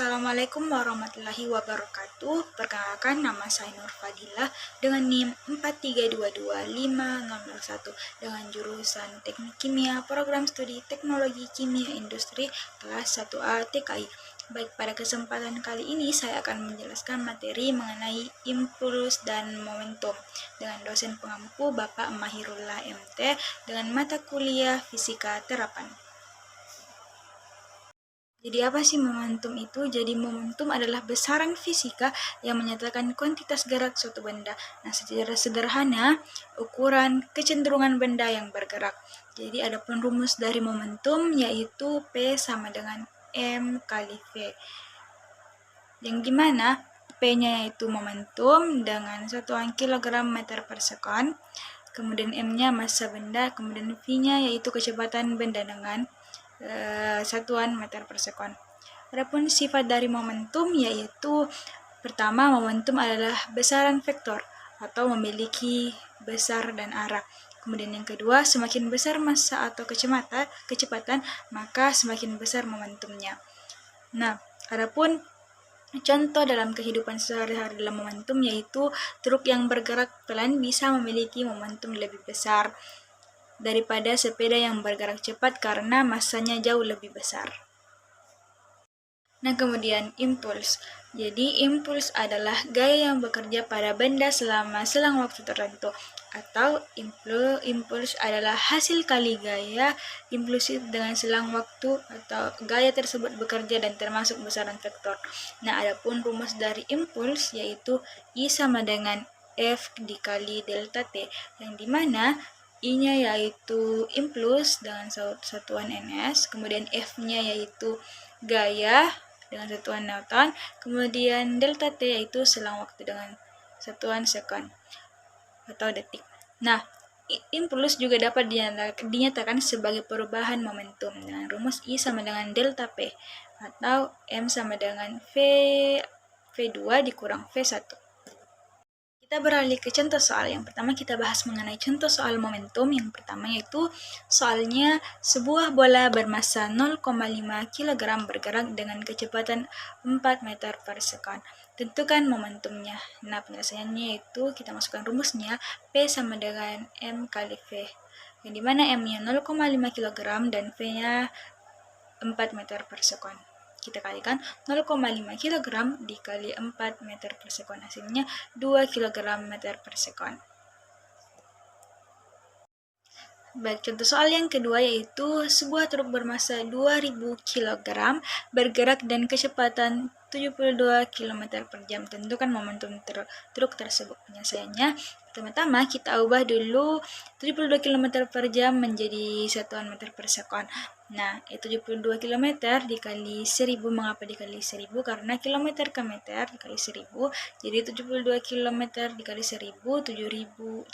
Assalamualaikum warahmatullahi wabarakatuh. Perkenalkan, nama saya Nur Fadilah dengan NIM 4322501 dengan jurusan Teknik Kimia, Program Studi Teknologi Kimia Industri kelas 1A TKI. Baik, pada kesempatan kali ini saya akan menjelaskan materi mengenai impuls dan momentum dengan dosen pengampu Bapak Mahirullah MT dengan mata kuliah Fisika Terapan. Jadi apa sih momentum itu? Jadi momentum adalah besaran fisika yang menyatakan kuantitas gerak suatu benda. Nah, secara sederhana, ukuran kecenderungan benda yang bergerak. Jadi ada pun rumus dari momentum yaitu P sama dengan M kali V. Yang dimana P-nya yaitu momentum dengan satuan kilogram meter per sekon. Kemudian M-nya massa benda, kemudian V-nya yaitu kecepatan benda dengan satuan meter per sekon. Adapun sifat dari momentum yaitu pertama, momentum adalah besaran vektor atau memiliki besar dan arah. Kemudian yang kedua, semakin besar massa atau kecepatan, maka semakin besar momentumnya. Nah, adapun contoh dalam kehidupan sehari-hari dalam momentum yaitu truk yang bergerak pelan bisa memiliki momentum lebih besar daripada sepeda yang bergerak cepat karena massanya jauh lebih besar. Nah, kemudian impuls. Jadi, impuls adalah gaya yang bekerja pada benda selama selang waktu tertentu, atau impuls adalah hasil kali gaya impulsif dengan selang waktu atau gaya tersebut bekerja dan termasuk besaran vektor. Nah, adapun rumus dari impuls yaitu I sama dengan F dikali delta T, yang dimana I-nya yaitu impuls dengan satuan ns, kemudian F-nya yaitu gaya dengan satuan Newton, kemudian delta T yaitu selang waktu dengan satuan sekon atau detik. Nah, impuls juga dapat dinyatakan sebagai perubahan momentum dengan rumus I sama dengan delta P atau M sama dengan V2 dikurang V1. Kita beralih ke contoh soal. Yang pertama kita bahas mengenai contoh soal momentum. Yang pertama yaitu soalnya sebuah bola bermassa 0,5 kg bergerak dengan kecepatan 4 meter per sekon. Tentukan momentumnya. Nah, penyelesaiannya yaitu kita masukkan rumusnya P sama dengan M kali V. Yang dimana M-nya 0,5 kg dan V-nya 4 meter per sekon. Kita kalikan 0,5 kg dikali 4 meter per sekon. Hasilnya 2 kg meter per sekon. Baik, contoh soal yang kedua yaitu sebuah truk bermassa 2000 kg bergerak dan kecepatan 72 km per jam. Tentukan momentum truk tersebut. Penyelesaiannya, pertama-tama kita ubah dulu 72 km per jam menjadi satuan meter per sekon. Nah, 72 km dikali 1000, mengapa dikali 1000? Karena kilometer ke meter dikali 1000, jadi 72 km dikali 1000, 72.000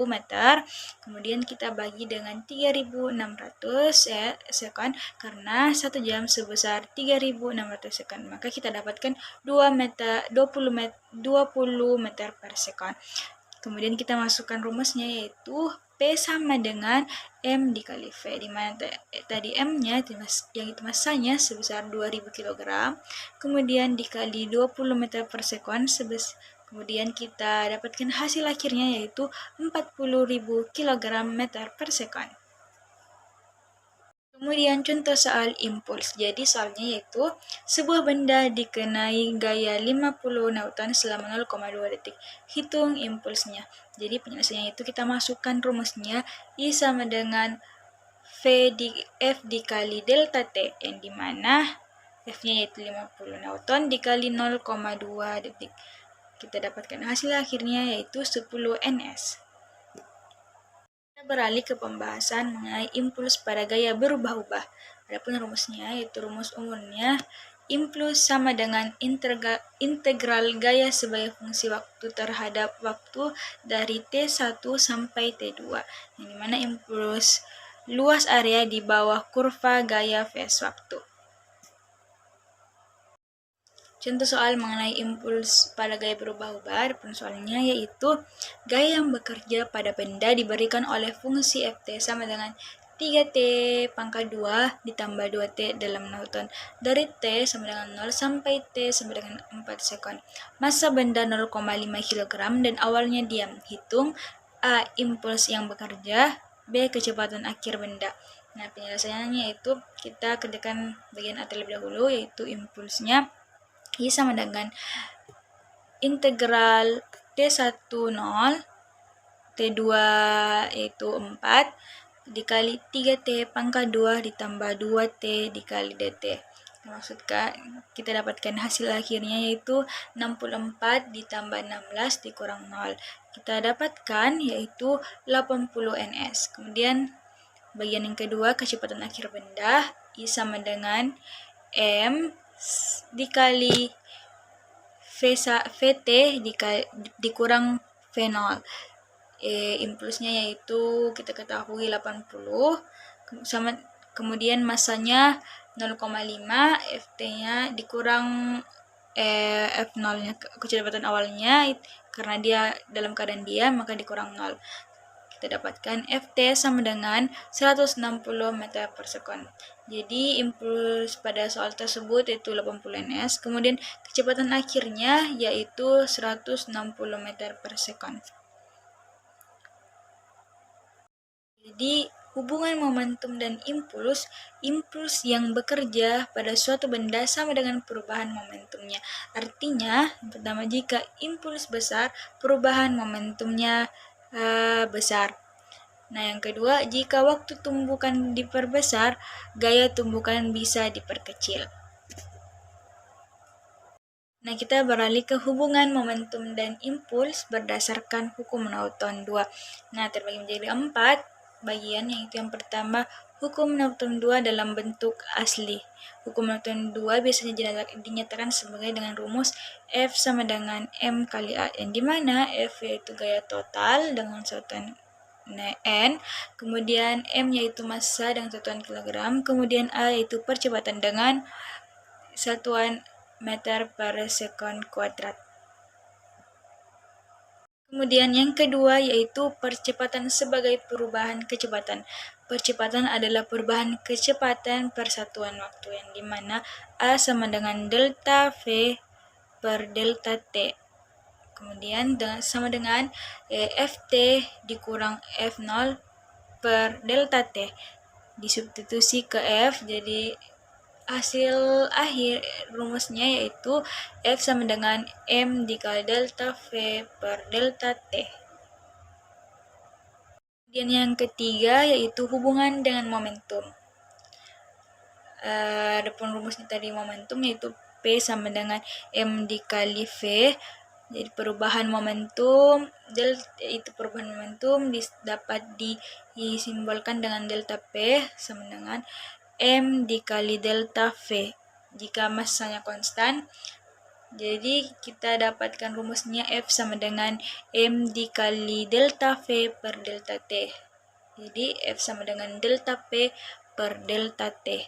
meter. Kemudian kita bagi dengan 3.600 sekon, karena 1 jam sebesar 3.600 sekon. Maka kita dapatkan 20 meter per sekon. Kemudian kita masukkan rumusnya yaitu P sama dengan M dikali V, di mana tadi M-nya yang itu massanya sebesar 2000 kg, kemudian dikali 20 meter per sekon, kemudian kita dapatkan hasil akhirnya yaitu 40.000 kg meter per sekon. Kemudian contoh soal impuls. Jadi soalnya yaitu sebuah benda dikenai gaya 50 Newton selama 0,2 detik. Hitung impulsnya. Jadi penyelesaiannya itu kita masukkan rumusnya I sama dengan F dikali delta T, yang dimana F-nya yaitu 50 Newton dikali 0,2 detik. Kita dapatkan hasil akhirnya yaitu 10 ns. Beralih ke pembahasan mengenai impuls pada gaya berubah-ubah. Adapun rumusnya yaitu rumus umumnya impuls sama dengan integral gaya sebagai fungsi waktu terhadap waktu dari T1 sampai T2, yang dimana impuls luas area di bawah kurva gaya phase waktu. Contoh soal mengenai impuls pada gaya berubah-ubah, soalnya yaitu gaya yang bekerja pada benda diberikan oleh fungsi Ft sama dengan 3T pangkat 2 ditambah 2T dalam nauton. Dari T sama dengan 0 sampai T sama dengan 4 sekon. Massa benda 0,5 kg dan awalnya diam. Hitung A. Impuls yang bekerja, B. Kecepatan akhir benda. Nah, penyelesaiannya yaitu kita kerjakan bagian A terlebih dahulu, yaitu impulsnya I sama dengan integral T1 0, T2 yaitu 4, dikali 3T pangkat 2 ditambah 2T dikali DT. Maksudnya kita dapatkan hasil akhirnya yaitu 64 ditambah 16 dikurang 0. Kita dapatkan yaitu 80 ns. Kemudian bagian yang kedua, kecepatan akhir benda I sama dengan M dikali VT dikurang V0. Impulsnya yaitu kita ketahui 80, kemudian massanya 0,5, Ft-nya dikurang F0-nya, kecepatan awalnya karena dia dalam keadaan diam maka dikurang 0. Kita dapatkan Ft sama dengan 160 meter per sekon. Jadi impuls pada soal tersebut yaitu 80 ns, kemudian kecepatan akhirnya yaitu 160 meter per sekon. Jadi, hubungan momentum dan impuls yang bekerja pada suatu benda sama dengan perubahan momentumnya. Artinya, pertama, jika impuls besar, perubahan momentumnya besar. Nah, yang kedua, jika waktu tumbukan diperbesar, gaya tumbukan bisa diperkecil. Nah, kita beralih ke hubungan momentum dan impuls berdasarkan hukum Newton 2. Nah, terbagi menjadi 4 bagian, yaitu yang pertama, hukum Newton 2 dalam bentuk asli. Hukum Newton 2 biasanya dinyatakan sebagai dengan rumus F sama dengan M kali A, yang dimana F yaitu gaya total dengan satuan N, kemudian M yaitu massa dengan satuan kilogram, kemudian A yaitu percepatan dengan satuan meter per sekon kuadrat. Kemudian yang kedua yaitu percepatan sebagai perubahan kecepatan. Percepatan adalah perubahan kecepatan per satuan waktu, yang dimana A sama dengan delta V per delta T. Kemudian sama dengan Ft dikurang F0 per delta T. Disubstitusi ke F, jadi hasil akhir rumusnya yaitu F sama dengan M dikali delta V per delta T. Kemudian yang ketiga yaitu hubungan dengan momentum. Adapun rumusnya tadi momentum yaitu P sama dengan M dikali V. Jadi perubahan momentum dapat disimbolkan dengan delta P sama dengan M dikali delta V. Jika massanya konstan, jadi kita dapatkan rumusnya F sama dengan M dikali delta V per delta T. Jadi F sama dengan delta P per delta T.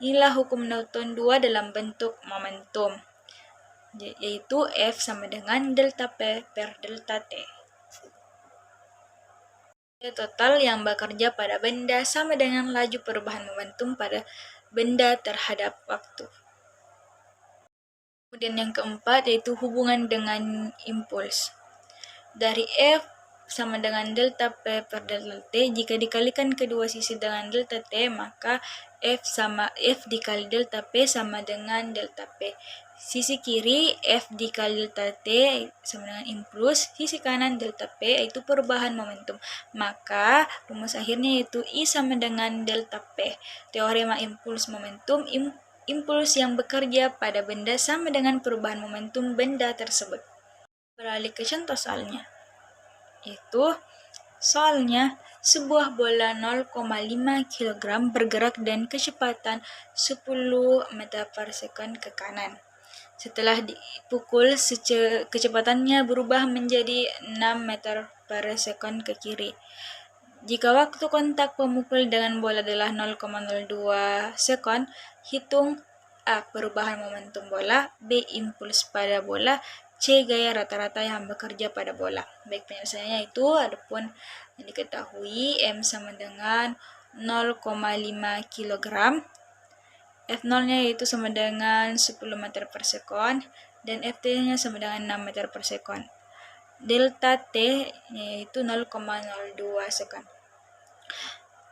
Inilah hukum Newton 2 dalam bentuk momentum, yaitu F sama dengan delta P per delta T. Total yang bekerja pada benda sama dengan laju perubahan momentum pada benda terhadap waktu. Kemudian yang keempat yaitu hubungan dengan impuls. Dari F sama dengan delta P per delta T, jika dikalikan kedua sisi dengan delta T, maka F dikali delta P sama dengan delta P. Sisi kiri F dikali delta T sama dengan impuls, sisi kanan delta P yaitu perubahan momentum. Maka rumus akhirnya yaitu I sama dengan delta P. Teorema impuls momentum, impuls yang bekerja pada benda sama dengan perubahan momentum benda tersebut. Beralih ke contoh soalnya. Itu soalnya sebuah bola 0,5 kg bergerak dan kecepatan 10 meter per sekon ke kanan. Setelah dipukul, kecepatannya berubah menjadi 6 meter per sekon ke kiri. Jika waktu kontak pemukul dengan bola adalah 0,02 sekon, hitung A. Perubahan momentum bola, B. Impuls pada bola, C. Gaya rata-rata yang bekerja pada bola. Baik, penyelesaiannya itu adapun yang diketahui M sama dengan 0,5 kg, F0-nya yaitu sama dengan 10 meter per sekon, dan Ft-nya sama dengan 6 meter per sekon. Delta T yaitu 0,02 sekon.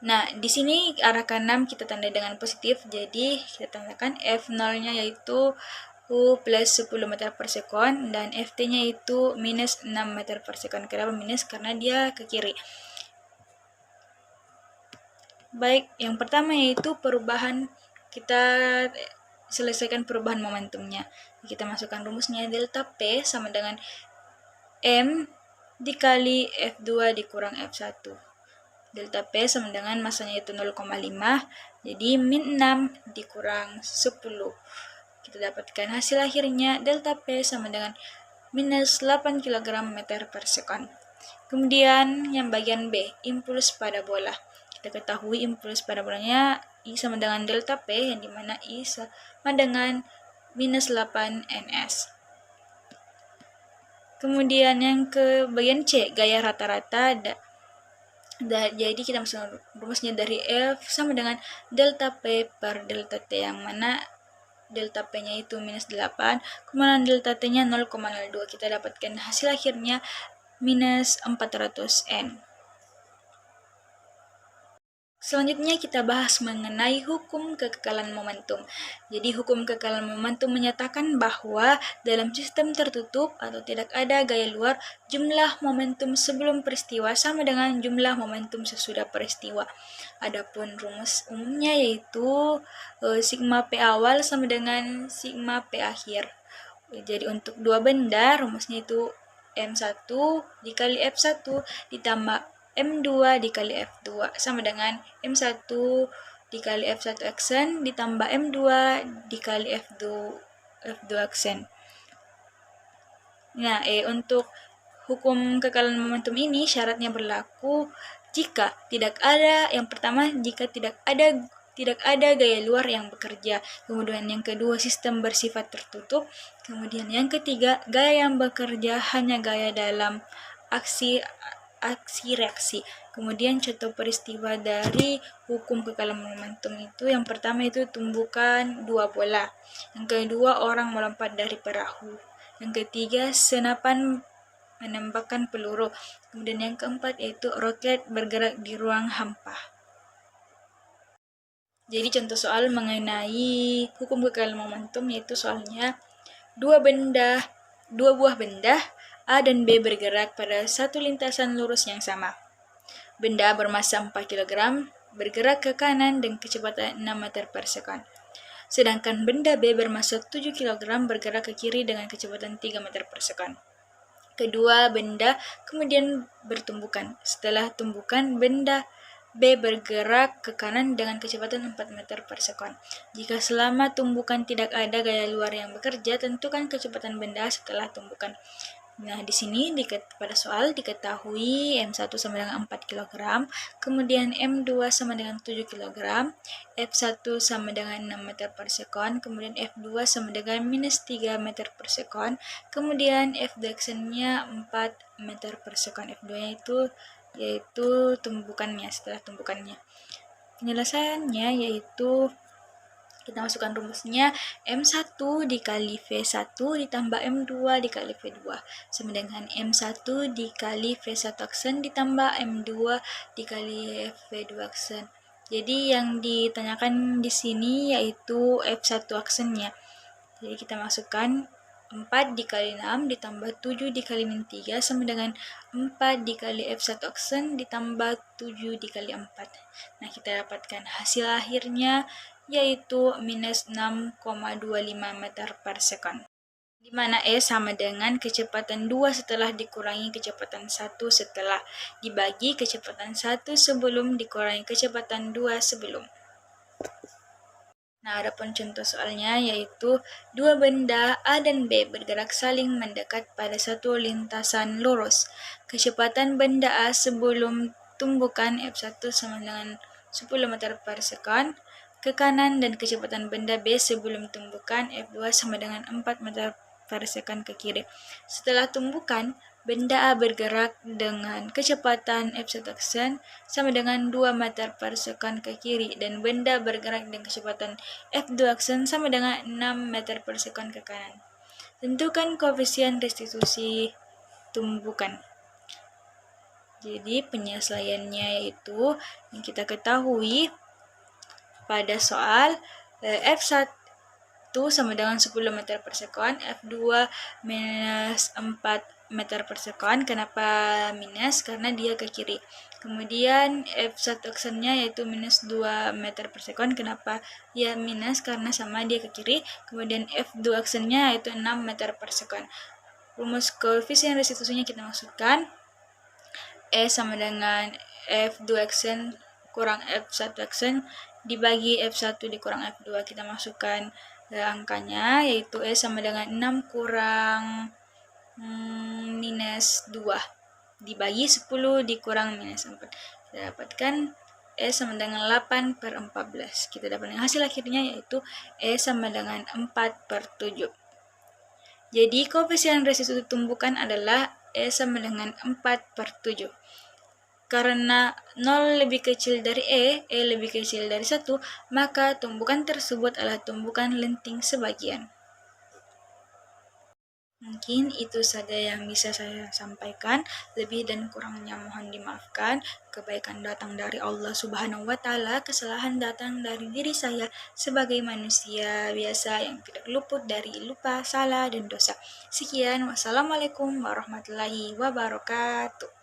Nah, di sini arah ke 6 kita tanda dengan positif, jadi kita tandakan F0-nya yaitu U plus 10 meter per sekon, dan Ft-nya itu minus 6 meter per sekon. Kenapa minus? Karena dia ke kiri. Baik, yang pertama yaitu perubahan, kita selesaikan perubahan momentumnya. Kita masukkan rumusnya, delta P sama dengan M dikali F2 dikurang F1. Delta P sama dengan masanya itu 0,5, jadi min 6 dikurang 10. Kita dapatkan hasil akhirnya delta P sama dengan minus 8 kg meter per sekon. Kemudian yang bagian B, impuls pada bola. Kita ketahui impuls pada bolanya I sama dengan delta P, yang dimana I sama dengan minus 8 ns. Kemudian yang ke bagian C, gaya rata-rata. Jadi kita masuk rumusnya dari F sama dengan delta P per delta T, yang mana delta P-nya itu minus 8, kemudian delta T-nya 0,02. Kita dapatkan hasil akhirnya minus 400 N. Selanjutnya kita bahas mengenai hukum kekekalan momentum. Jadi hukum kekekalan momentum menyatakan bahwa dalam sistem tertutup atau tidak ada gaya luar, jumlah momentum sebelum peristiwa sama dengan jumlah momentum sesudah peristiwa. Adapun rumus umumnya yaitu sigma P awal sama dengan sigma P akhir. Jadi untuk dua benda rumusnya itu M1 dikali F1 ditambah M2 dikali F2 sama dengan M1 dikali F1 aksen ditambah M2 dikali F2 aksen. Nah, untuk hukum kekekalan momentum ini syaratnya berlaku jika tidak ada, yang pertama jika tidak ada gaya luar yang bekerja, kemudian yang kedua sistem bersifat tertutup, kemudian yang ketiga gaya yang bekerja hanya gaya dalam aksi reaksi. Kemudian contoh peristiwa dari hukum kekekalan momentum itu, yang pertama itu tumbukan dua bola, yang kedua orang melompat dari perahu, yang ketiga senapan menembakkan peluru, kemudian yang keempat yaitu roket bergerak di ruang hampa. Jadi contoh soal mengenai hukum kekekalan momentum yaitu soalnya dua buah benda A dan B bergerak pada satu lintasan lurus yang sama. Benda bermassa 4 kg bergerak ke kanan dengan kecepatan 6 meter per sekon. Sedangkan benda B bermassa 7 kg bergerak ke kiri dengan kecepatan 3 meter per sekon. Kedua benda kemudian bertumbukan. Setelah tumbukan, benda B bergerak ke kanan dengan kecepatan 4 meter per sekon. Jika selama tumbukan tidak ada gaya luar yang bekerja, tentukan kecepatan benda setelah tumbukan. Nah, di sini pada soal diketahui M1 sama dengan 4 kg, kemudian M2 sama dengan 7 kg, F1 sama dengan 6 meter per sekon, kemudian F2 sama dengan minus 3 meter per sekon, kemudian F2 aksennya 4 meter per sekon. F2-nya itu yaitu tumbukannya, setelah tumbukannya. Penyelesaiannya yaitu kita masukkan rumusnya M1 dikali V1 ditambah M2 dikali V2 sama dengan M1 dikali V1 aksen ditambah M2 dikali V2 aksen. Jadi yang ditanyakan di sini yaitu F1 aksennya. Jadi kita masukkan 4 dikali 6 ditambah 7 dikali min 3 sama dengan 4 dikali F1 aksen ditambah 7 dikali 4. Nah, kita dapatkan hasil akhirnya yaitu minus 6,25 meter per sekon. Di mana E sama dengan kecepatan 2 setelah dikurangi kecepatan 1 setelah dibagi kecepatan 1 sebelum dikurangi kecepatan 2 sebelum. Nah, adapun contoh soalnya yaitu dua benda A dan B bergerak saling mendekat pada satu lintasan lurus. Kecepatan benda A sebelum tumbukan F1 sama dengan 10 meter per sekon ke kanan dan kecepatan benda B sebelum tumbukan F2 sama dengan 4 meter per sekon ke kiri. Setelah tumbukan, benda A bergerak dengan kecepatan f1 aksen sama dengan 2 meter per sekon ke kiri dan benda bergerak dengan kecepatan f2 aksen sama dengan 6 meter per sekon ke kanan. Tentukan koefisien restitusi tumbukan. Jadi penyesuaiannya yaitu yang kita ketahui pada soal f1 sama dengan 10 meter per sekon, f2 minus 4 meter per sekon. Kenapa minus? Karena dia ke kiri. Kemudian f1 aksennya yaitu minus 2 meter per sekon. Kenapa dia minus? Karena sama dia ke kiri. Kemudian f2 aksennya yaitu 6 meter per sekon. Rumus koefisien restitusinya kita masukkan. E sama dengan f2 aksen kurang f1 aksen dibagi f1 dikurang f2. Kita masukkan angkanya, yaitu E sama dengan 6 kurang minus 2 dibagi 10 dikurang minus 4. Kita dapatkan E sama dengan 8 per 14. Kita dapatkan hasil akhirnya yaitu E sama dengan 4 per 7. Jadi koefisien restitusi tumbukan adalah E sama dengan 4 per 7. Karena 0 lebih kecil dari E lebih kecil dari 1, maka tumbukan tersebut adalah tumbukan lenting sebagian. Mungkin itu saja yang bisa saya sampaikan. Lebih dan kurangnya mohon dimaafkan. Kebaikan datang dari Allah Subhanahu wa Ta'ala, kesalahan datang dari diri saya sebagai manusia biasa yang tidak luput dari lupa, salah, dan dosa. Sekian, wassalamualaikum warahmatullahi wabarakatuh.